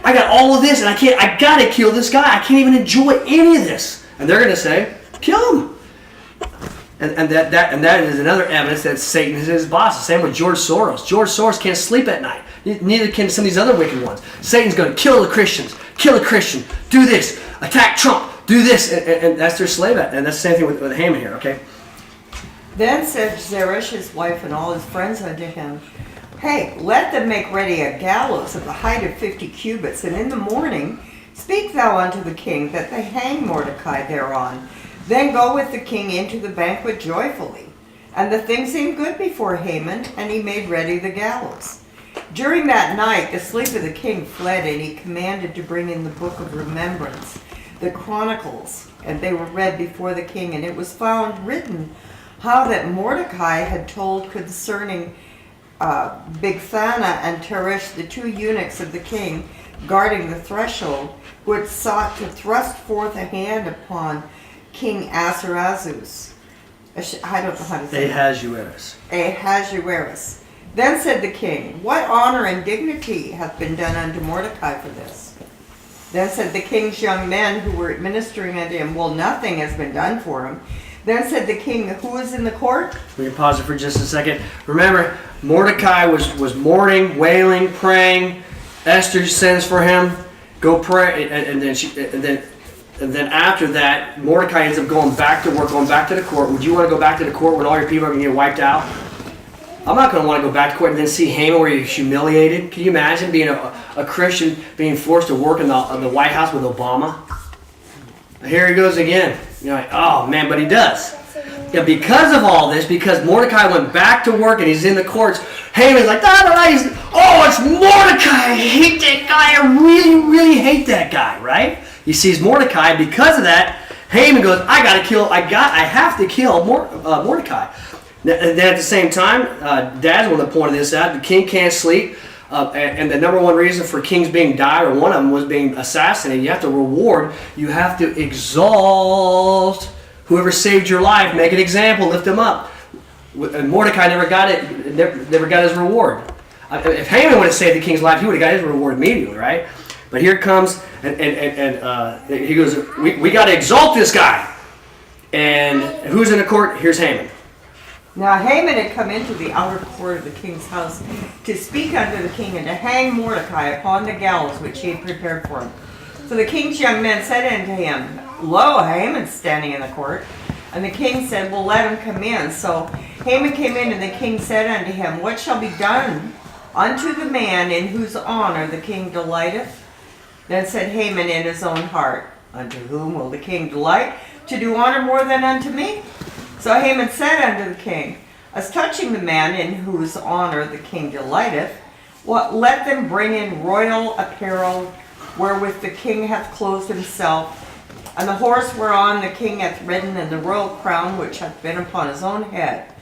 I got all of this and I got to kill this guy. I can't even enjoy any of this. And they're going to say, kill him. And that is another evidence that Satan is his boss. The same with George Soros. George Soros can't sleep at night. Neither can some of these other wicked ones. Satan's going to kill the Christians. Kill a Christian. Do this. Attack Trump. Do this. And that's their slave. And that's the same thing with Haman here, okay? Then said Zeresh his wife and all his friends unto him, Hey, let them make ready a gallows of the height of 50 cubits, and in the morning speak thou unto the king that they hang Mordecai thereon. Then go with the king into the banquet joyfully. And the thing seemed good before Haman, and he made ready the gallows. During that night the sleep of the king fled, and he commanded to bring in the book of remembrance, the chronicles, and they were read before the king. And it was found written how that Mordecai had told concerning Bigthana and Teresh, the two eunuchs of the king, guarding the threshold, who had sought to thrust forth a hand upon King Ahasuerus. I don't know how to say it. Ahasuerus. Then said the king, What honor and dignity hath been done unto Mordecai for this? Then said the king's young men who were ministering unto him, Well, nothing has been done for him, Then said the king, who is in the court? We can pause it for just a second. Remember, Mordecai was mourning, wailing, praying. Esther sends for him, go pray, and then after that, Mordecai ends up going back to work, going back to the court. Would you want to go back to the court when all your people are going to get wiped out? I'm not going to want to go back to court and then see Haman where you're humiliated. Can you imagine being a Christian being forced to work in the White House with Obama? Here he goes again. You're like, oh man, but he does. Yeah, because of all this, because Mordecai went back to work and he's in the courts, Haman's like, oh, it's Mordecai. I hate that guy. I really, really hate that guy, right? He sees Mordecai. Because of that, Haman goes, I have to kill Mordecai. And then at the same time, Dad's one that pointed this out. The king can't sleep. And the number one reason for kings being died, or one of them was being assassinated, you have to reward, you have to exalt whoever saved your life, make an example, lift him up. And Mordecai never got his reward. If Haman would have saved the king's life, he would have got his reward immediately, right? But here comes, and he goes, we got to exalt this guy. And who's in the court? Here's Haman. Now Haman had come into the outer court of the king's house to speak unto the king and to hang Mordecai upon the gallows which he had prepared for him. So the king's young men said unto him, Lo, Haman's standing in the court. And the king said, well, let him come in. So Haman came in, and the king said unto him, What shall be done unto the man in whose honor the king delighteth? Then said Haman in his own heart, Unto whom will the king delight to do honor more than unto me? So Haman said unto the king, As touching the man in whose honor the king delighteth, let them bring in royal apparel, wherewith the king hath clothed himself, and the horse whereon the king hath ridden, and the royal crown which hath been upon his own head.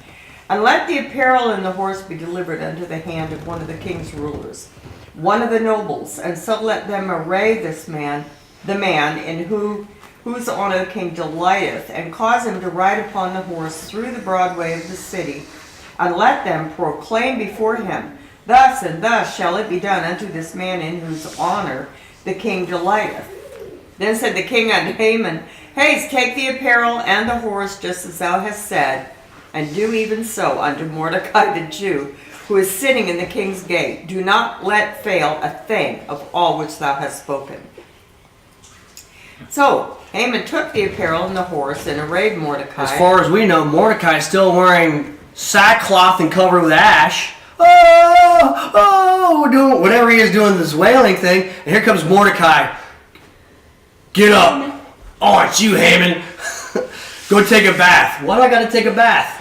And let the apparel and the horse be delivered unto the hand of one of the king's rulers, one of the nobles, and so let them array this man, the man in whose honor the king delighteth, and cause him to ride upon the horse through the broad way of the city, and let them proclaim before him, Thus and thus shall it be done unto this man in whose honor the king delighteth. Then said the king unto Haman, Haste, take the apparel and the horse, just as thou hast said, and do even so unto Mordecai the Jew, who is sitting in the king's gate. Do not let fail a thing of all which thou hast spoken. So Haman took the apparel and the horse and arrayed Mordecai. As far as we know, Mordecai is still wearing sackcloth and covered with ash. Doing whatever he is doing this wailing thing. And here comes Mordecai. Get up. Oh, it's you, Haman. Go take a bath. Why do I got to take a bath?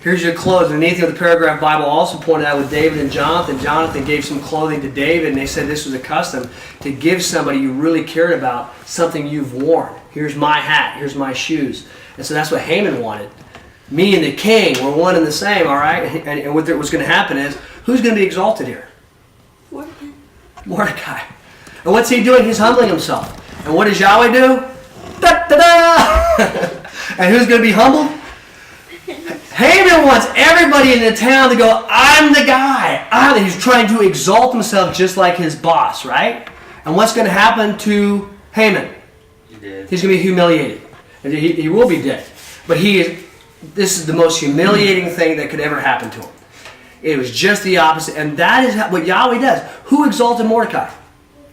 Here's your clothes. Underneath of the paragraph Bible also pointed out with David and Jonathan. Jonathan gave some clothing to David, and they said this was a custom to give somebody you really cared about something you've worn. Here's my hat. Here's my shoes. And so that's what Haman wanted. Me and the king were one and the same, all right? And what was going to happen is, who's going to be exalted here? Mordecai. And what's he doing? He's humbling himself. And what does Yahweh do? Da-da-da! And who's going to be humbled? Haman wants everybody in the town to go, I'm the guy. He's trying to exalt himself just like his boss, right? And what's going to happen to Haman? He's going to be humiliated. And he will be dead. But this is the most humiliating thing that could ever happen to him. It was just the opposite. And that is what Yahweh does. Who exalted Mordecai?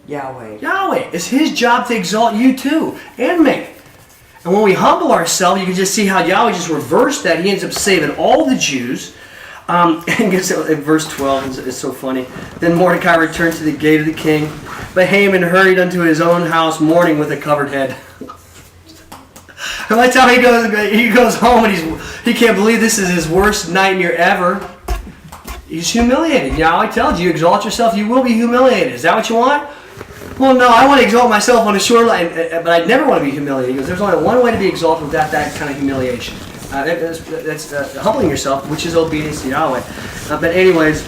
Yahweh. Yahweh. It's his job to exalt you too, and me. And when we humble ourselves, you can just see how Yahweh just reversed that. He ends up saving all the Jews. And in verse 12, it's so funny. Then Mordecai returned to the gate of the king, but Haman hurried unto his own house mourning with a covered head. And by the time he goes home and he can't believe this is his worst nightmare ever. He's humiliated. Yahweh tells you, exalt yourself, you will be humiliated. Is that what you want? Well, no, I want to exalt myself on the shoreline, but I never want to be humiliated. He goes, there's only one way to be exalted without that kind of humiliation. That's humbling yourself, which is obedience to Yahweh. But anyways,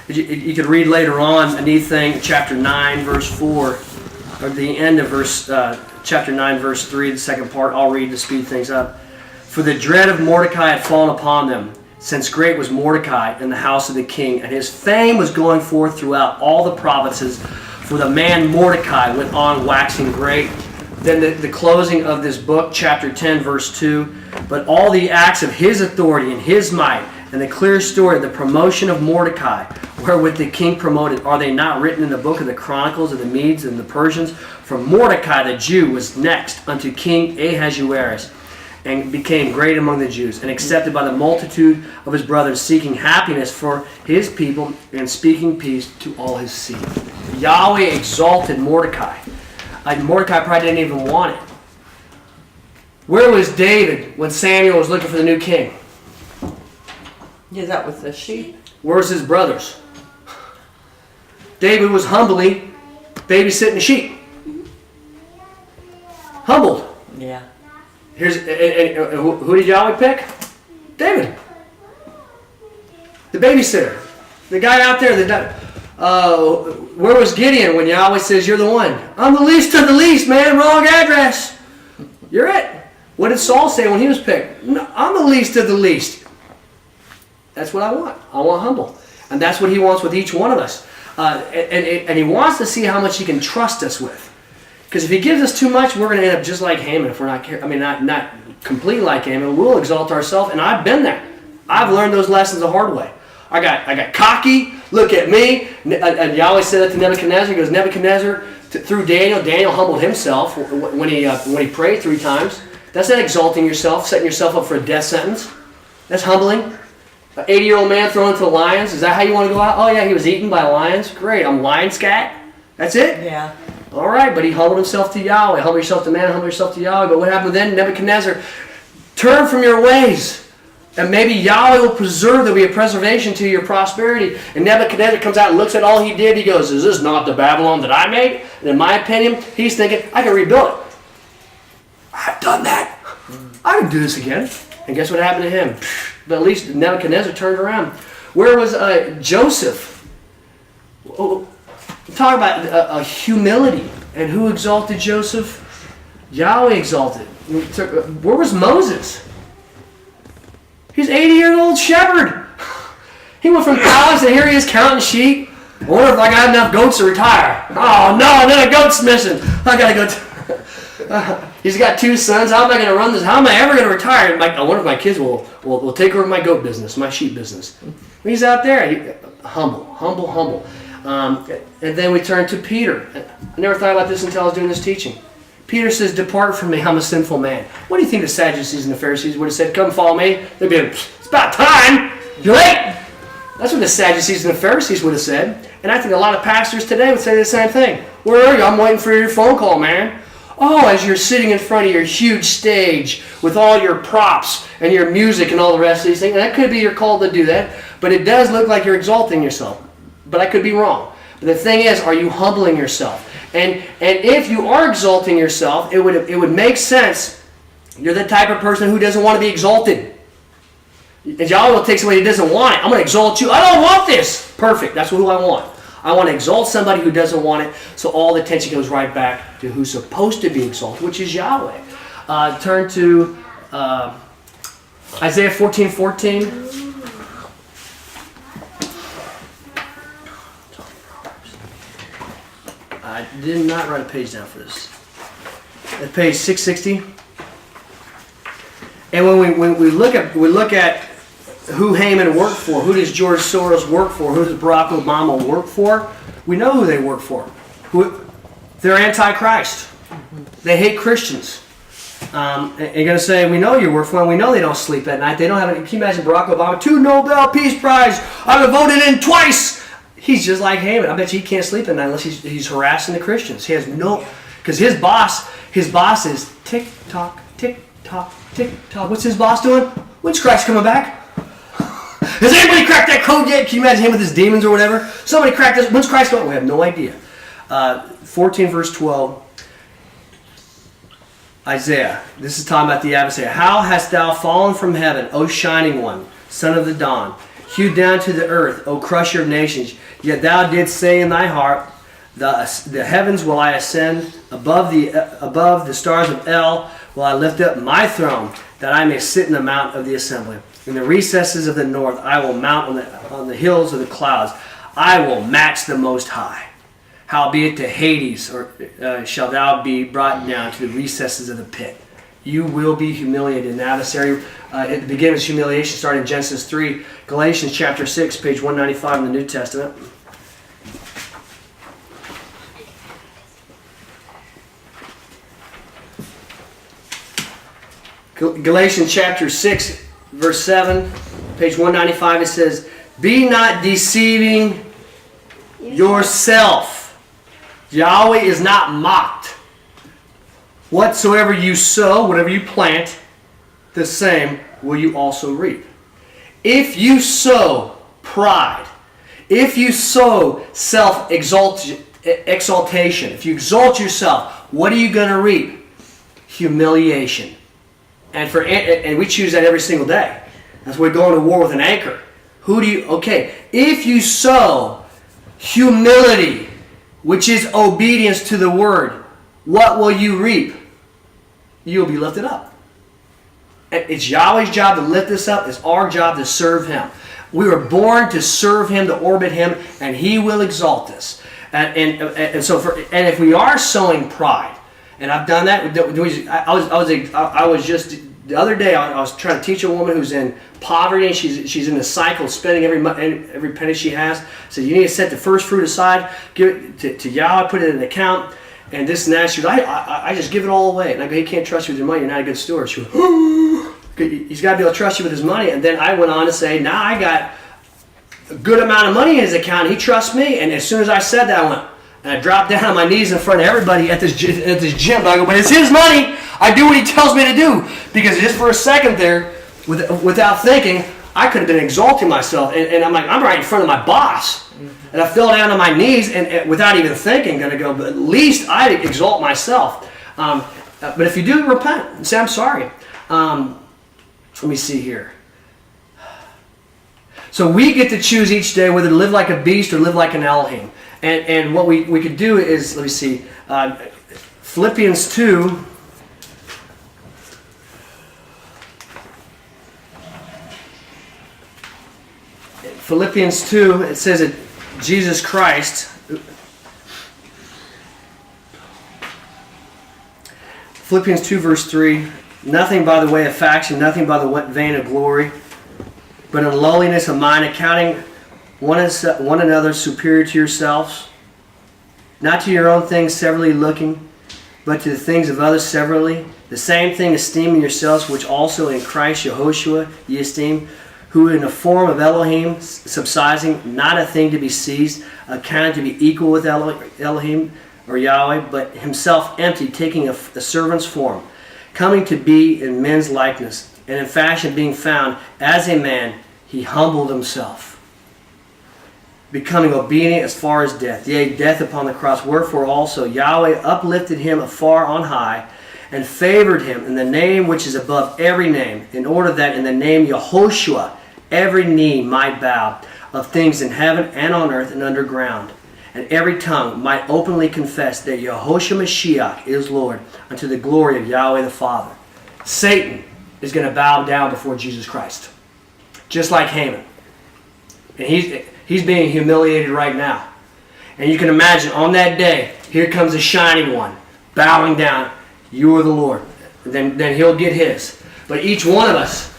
you could read later on a neat thing, chapter 9, verse 4, or the end of chapter 9, verse 3, the second part. I'll read to speed things up. For the dread of Mordecai had fallen upon them, since great was Mordecai in the house of the king, and his fame was going forth throughout all the provinces. For the man Mordecai went on waxing great. then the closing of this book, chapter 10, verse 2. But all the acts of his authority and his might, and the clear story of the promotion of Mordecai, wherewith the king promoted, are they not written in the book of the Chronicles of the Medes and the Persians? For Mordecai the Jew was next unto King Ahasuerus, and became great among the Jews, and accepted by the multitude of his brothers, seeking happiness for his people, and speaking peace to all his seed. Yahweh exalted Mordecai. Mordecai probably didn't even want it. Where was David when Samuel was looking for the new king? Yeah, that was the sheep. Where's his brothers? David was humbly babysitting the sheep. Humbled. Yeah. Here's who did Yahweh pick? David, the babysitter, the guy out there. Where was Gideon when Yahweh says you're the one? I'm the least of the least, man. Wrong address. You're it. What did Saul say when he was picked? No, I'm the least of the least. That's what I want. I want humble, and that's what He wants with each one of us. And He wants to see how much He can trust us with. Because if He gives us too much, we're going to end up just like Haman. If we're not careful, not completely like Haman. We'll exalt ourselves, and I've been there. I've learned those lessons the hard way. I got cocky. Look at me. And Yahweh said that to Nebuchadnezzar. He goes, Nebuchadnezzar, through Daniel humbled himself when he prayed 3 times. That's not exalting yourself, setting yourself up for a death sentence. That's humbling. An 80-year-old man thrown into the lions. Is that how you want to go out? Oh yeah, he was eaten by lions. Great. I'm lion scat. That's it? Yeah. All right, but he humbled himself to Yahweh. Humble yourself to man, humble yourself to Yahweh. But what happened then? Nebuchadnezzar, turn from your ways. And maybe Yahweh will preserve, there'll be a preservation to your prosperity. And Nebuchadnezzar comes out and looks at all he did. He goes, is this not the Babylon that I made? And in my opinion, he's thinking, I can rebuild it. I've done that. I can do this again. And guess what happened to him? But at least Nebuchadnezzar turned around. Where was Joseph? Talk about a humility. And who exalted Joseph? Yahweh exalted. Where was Moses? He's an 80-year-old shepherd. He went from palace and here he is counting sheep. I wonder if I got enough goats to retire. Oh no, then a goat's missing. I gotta go. He's got 2 sons. How am I going to run this? How am I ever going to retire? I wonder if my kids will take over my goat business, my sheep business. He's out there, humble. And then we turn to Peter. I never thought about this until I was doing this teaching. Peter says, depart from me, I'm a sinful man. What do you think the Sadducees and the Pharisees would have said? Come follow me. They'd be like, it's about time. You're late. That's what the Sadducees and the Pharisees would have said. And I think a lot of pastors today would say the same thing. Where are you? I'm waiting for your phone call, man. Oh, as you're sitting in front of your huge stage with all your props and your music and all the rest of these things. And that could be your call to do that. But it does look like you're exalting yourself. But I could be wrong. But the thing is, are you humbling yourself? And if you are exalting yourself, it would make sense. You're the type of person who doesn't want to be exalted. And Yahweh will take somebody who doesn't want it. I'm going to exalt you. I don't want this. Perfect. That's who I want. I want to exalt somebody who doesn't want it. So all the attention goes right back to who's supposed to be exalted, which is Yahweh. Turn to Isaiah 14:14. I did not write a page down for this. At page 660. And when we look at who Haman worked for, who does George Soros work for, who does Barack Obama work for, we know who they work for. They're anti-Christ. They hate Christians. And you're going to say, we know you work for them. We know they don't sleep at night. They don't have. Can you imagine Barack Obama? 2 Nobel Peace Prize. I voted in twice. He's just like Haman. I bet you he can't sleep at night unless he's harassing the Christians. He has no, because his boss is tick tock, tick tock, tick tock. What's his boss doing? When's Christ coming back? Has anybody cracked that code yet? Can you imagine him with his demons or whatever? Somebody cracked this. When's Christ coming? We have no idea. 14 verse 12. Isaiah. This is talking about the adversary. How hast thou fallen from heaven, O shining one, son of the dawn? Hewed down to the earth, O crusher of nations. Yet thou didst say in thy heart, the heavens will I ascend, above the stars of El will I lift up my throne, that I may sit in the mount of the assembly. In the recesses of the north I will mount on the hills of the clouds. I will match the Most High. Howbeit to Hades shall thou be brought down to the recesses of the pit. You will be humiliated. An adversary, at the beginning of humiliation, starting in Genesis 3, Galatians chapter 6, page 195 in the New Testament. Galatians chapter 6, verse 7, page 195, it says, be not deceiving yourself. Yahweh is not mocked. Whatsoever you sow, whatever you plant, the same will you also reap. If you sow pride, if you sow self-exaltation, if you exalt yourself, what are you going to reap? Humiliation. And we choose that every single day. That's why we're going to war with an anchor. If you sow humility, which is obedience to the word, what will you reap? You'll be lifted up. It's Yahweh's job to lift us up. It's our job to serve Him. We were born to serve Him, to orbit Him, and He will exalt us. And if we are sowing pride, and I've done that. I was just the other day. I was trying to teach a woman who's in poverty, and she's in a cycle of spending every penny she has. So you need to set the first fruit aside, give it to Yahweh, put it in an account, and this and that. She goes, I just give it all away. And I go, He can't trust you with your money. You're not a good steward. She goes, He's got to be able to trust you with His money. And then I went on to say, now I got a good amount of money in His account. He trusts me. And as soon as I said that, I went. And I dropped down on my knees in front of everybody at this gym. I go, but it's His money. I do what He tells me to do. Because just for a second there, without thinking, I could have been exalting myself. And I'm like, I'm right in front of my boss. And I fell down on my knees and without even thinking, going to go, but at least I exalt myself. But if you do, repent and say, I'm sorry. Let me see here. So we get to choose each day whether to live like a beast or live like an Elohim. And what we could do is, let me see, Philippians 2. Philippians 2, it says that Jesus Christ, Philippians 2 verse 3, nothing by the way of faction, nothing by the vein of glory, but in lowliness of mind, accounting one another superior to yourselves, not to your own things severally looking, but to the things of others severally. The same thing esteeming yourselves, which also in Christ Yehoshua ye esteem, who in the form of Elohim subsisting, not a thing to be seized, accounted to be equal with Elohim or Yahweh, but himself empty, taking a servant's form, coming to be in men's likeness, and in fashion being found as a man, he humbled himself, becoming obedient as far as death, yea, death upon the cross. Wherefore also Yahweh uplifted him afar on high, and favored him in the name which is above every name, in order that in the name Yehoshua every knee might bow, of things in heaven and on earth and underground, and every tongue might openly confess that Yehoshua Mashiach is Lord, unto the glory of Yahweh the Father. Satan is going to bow down before Jesus Christ, just like Haman. And he's being humiliated right now. And you can imagine on that day, here comes the shining one, bowing down. You are the Lord. Then he'll get his. But each one of us,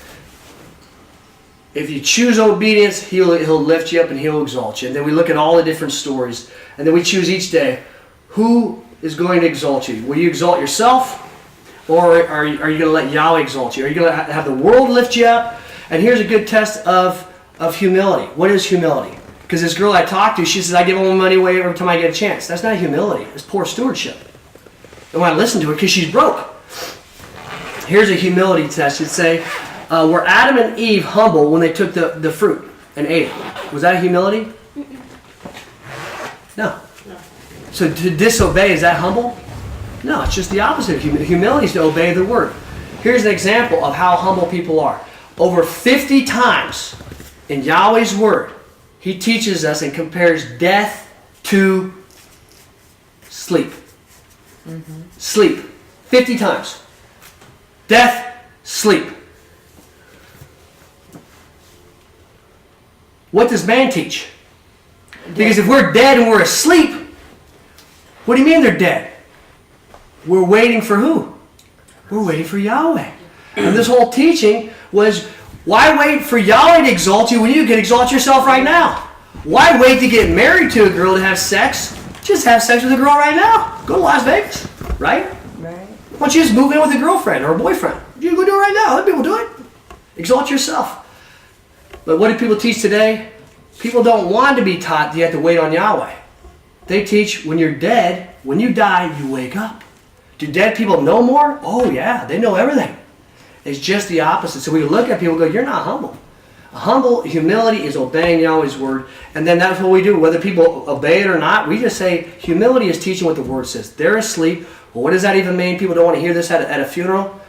if you choose obedience, he'll lift you up and he'll exalt you. And then we look at all the different stories. And then we choose each day, who is going to exalt you? Will you exalt yourself? Or are you going to let Yahweh exalt you? Are you going to have the world lift you up? And here's a good test of humility. What is humility? Because this girl I talked to, she says, I give all my money away every time I get a chance. That's not humility. It's poor stewardship. I want to listen to her because she's broke. Here's a humility test. It'd say, were Adam and Eve humble when they took the fruit and ate it? Was that humility? No. So to disobey, is that humble? No, it's just the opposite. Humility is to obey the word. Here's an example of how humble people are. Over 50 times in Yahweh's word, He teaches us and compares death to sleep. Mm-hmm. Sleep. 50 times. Death, sleep. What does man teach? Because if we're dead and we're asleep, What do you mean they're dead? We're waiting for who? We're waiting for Yahweh. And this whole teaching was, why wait for Yahweh to exalt you when you can exalt yourself right now? Why wait to get married to a girl to have sex? Just have sex with a girl right now. Go to Las Vegas, right? Right. Why don't you just move in with a girlfriend or a boyfriend? You can go do it right now. Other people do it. Exalt yourself. But what do people teach today? People don't want to be taught that you have to wait on Yahweh. They teach when you're dead, when you die, you wake up. Do dead people know more? Oh yeah, they know everything. It's just the opposite. So we look at people and go, you're not humble. Humble humility is obeying Yahweh's word, and then that's what we do. Whether people obey it or not, we just say humility is teaching what the word says. They're asleep. Well, what does that even mean? People don't want to hear this at a funeral.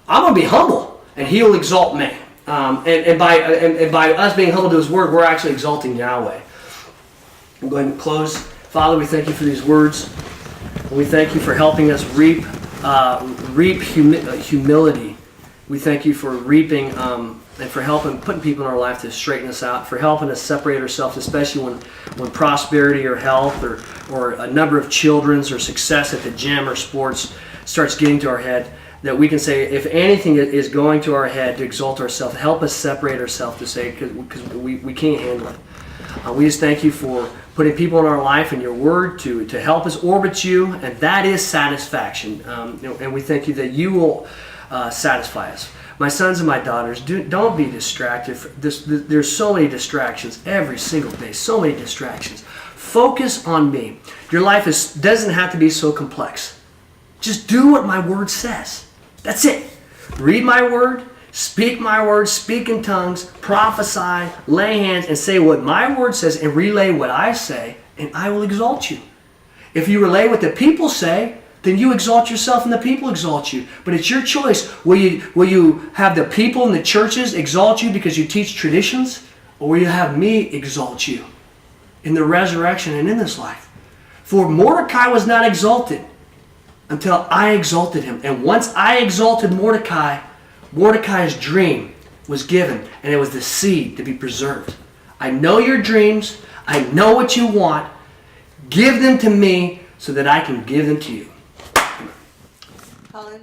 I'm going to be humble, and He will exalt me. And by us being humble to His word, we're actually exalting Yahweh. I'm going to close. Father, we thank You for these words. And we thank You for helping us reap humility. We thank You for reaping and for helping, putting people in our life to straighten us out, for helping us separate ourselves, especially when prosperity or health or a number of children's or success at the gym or sports starts getting to our head, that we can say, if anything is going to our head to exalt ourselves, help us separate ourselves to say, because we can't handle it. We just thank You for putting people in our life and Your word to help us orbit You, and that is satisfaction. And we thank You that You will satisfy us. My sons and my daughters, don't be distracted. There's so many distractions every single day, so many distractions. Focus on Me. Your life doesn't have to be so complex. Just do what My word says. That's it. Read My word, speak My word, speak in tongues, prophesy, lay hands, and say what My word says, and relay what I say, and I will exalt you. If you relay what the people say, then you exalt yourself and the people exalt you. But it's your choice. Will you have the people in the churches exalt you because you teach traditions? Or will you have Me exalt you in the resurrection and in this life? For Mordecai was not exalted until I exalted him. And once I exalted Mordecai, Mordecai's dream was given, and it was the seed to be preserved. I know your dreams. I know what you want. Give them to Me so that I can give them to you. Hallelujah.